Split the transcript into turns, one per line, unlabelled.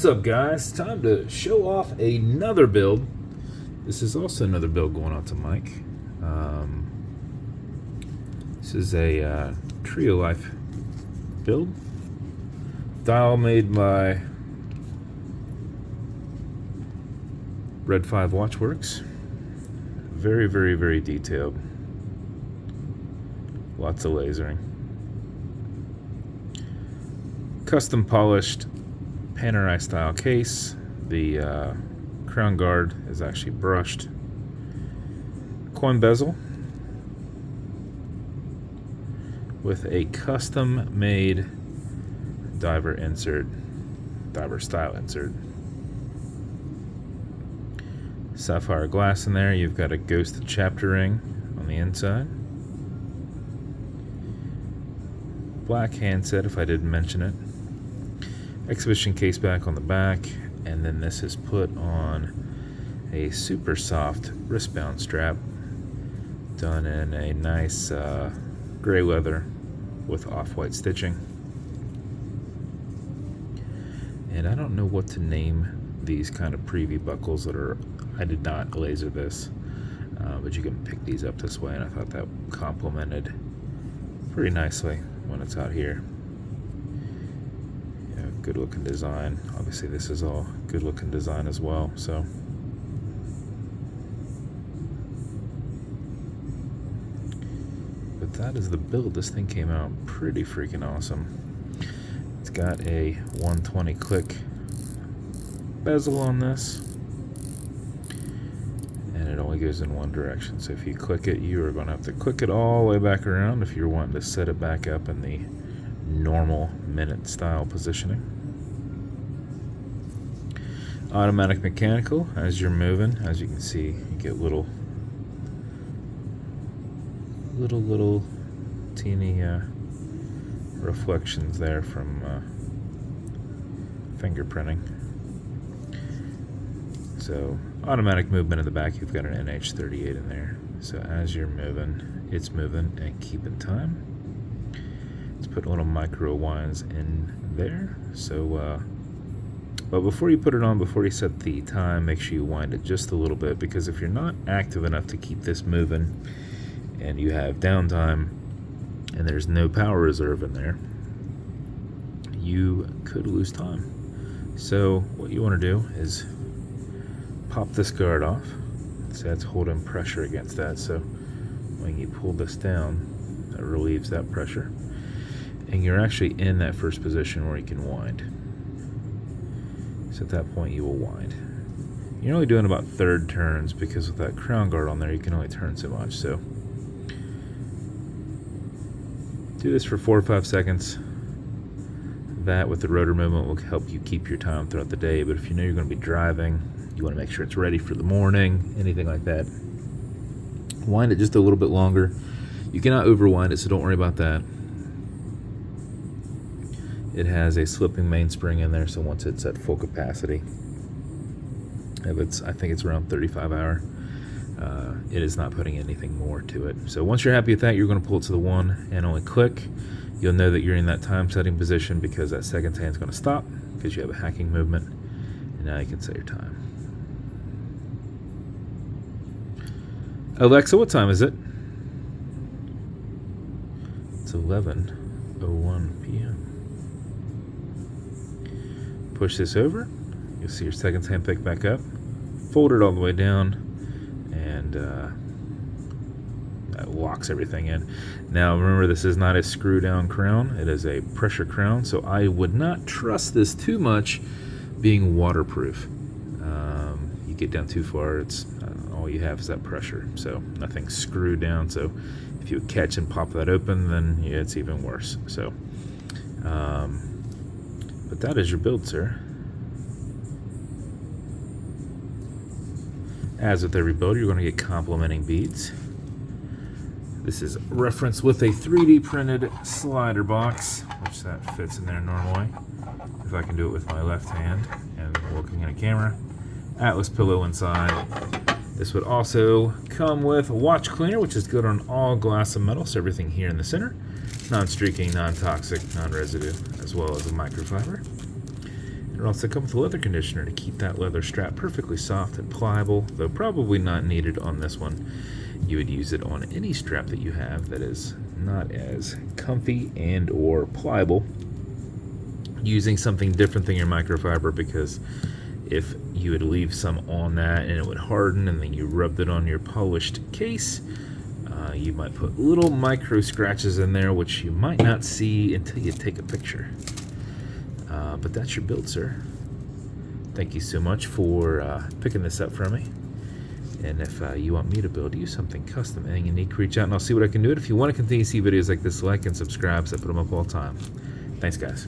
What's up, guys? Time to show off another build. This is also another build going out to Mike. This is a Trio Life build. Dial made by Red 5 Watchworks. Very, very, very detailed. Lots of lasering. Custom polished Panerai style case. The crown guard is actually brushed. Coin bezel with a custom made diver style insert. Sapphire glass in there. You've got a ghost chapter ring on the inside. Black handset, if I didn't mention it. Exhibition case back on the back, and then this is put on a super soft wristband strap done in a nice gray leather with off-white stitching. And I don't know what to name these kind of preview buckles that are, I did not laser this, but you can pick these up this way, and I thought that complemented pretty nicely when it's out here. Good looking design. Obviously this is all good looking design as well, so but that is the build. This thing came out pretty freaking awesome. It's got a 120 click bezel on this, and it only goes in one direction, so if you click it, you are going to have to click it all the way back around if you're wanting to set it back up in the normal minute style positioning. Automatic mechanical. As you're moving, as you can see, you get little teeny reflections there from fingerprinting. So automatic movement in the back. You've got an NH38 in there, so as you're moving, it's moving and keeping time. Put little micro winds in there, so but before you put it on, before you set the time, make sure you wind it just a little bit, because if you're not active enough to keep this moving and you have downtime and there's no power reserve in there, you could lose time. So what you want to do is pop this guard off, so that's holding pressure against that, so when you pull this down, that relieves that pressure. And you're actually in that first position where you can wind. So at that point you will wind. You're only doing about third turns, because with that crown guard on there you can only turn so much. So do this for 4 or 5 seconds. That with the rotor movement will help you keep your time throughout the day, but if you know you're going to be driving, you want to make sure it's ready for the morning, anything like that, wind it just a little bit longer. You cannot overwind it, so don't worry about that. It has a slipping mainspring in there, so once it's at full capacity, I think it's around 35 hour, it is not putting anything more to it. So once you're happy with that, you're going to pull it to the 1 and only click. You'll know that you're in that time setting position, because that second hand is going to stop because you have a hacking movement, and now you can set your time. Alexa, what time is it? It's 11:01 p.m. Push this over, you'll see your second hand pick back up, fold it all the way down, and that locks everything in. Now remember, this is not a screw down crown, it is a pressure crown, so I would not trust this too much being waterproof. You get down too far, it's all you have is that pressure, so nothing's screwed down, so if you catch and pop that open, then yeah, it's even worse. So but that is your build, sir. As with every build, you're going to get complementing beads. This is referenced with a 3D printed slider box, which that fits in there normally. If I can do it with my left hand and looking at a camera. Atlas pillow inside. This would also come with a watch cleaner, which is good on all glass and metal, so everything here in the center. Non-streaking, non-toxic, non-residue, as well as a microfiber. And It'll also come with a leather conditioner to keep that leather strap perfectly soft and pliable, though probably not needed on this one. You would use it on any strap that you have that is not as comfy and or pliable, using something different than your microfiber, because if you would leave some on that and it would harden and then you rubbed it on your polished case, you might put little micro scratches in there which you might not see until you take a picture. But that's your build, sir. Thank you so much for picking this up for me. And if you want me to build you something custom and unique, reach out and I'll see what I can do. If you want to continue to see videos like this, like and subscribe, so I put them up all the time. Thanks, guys.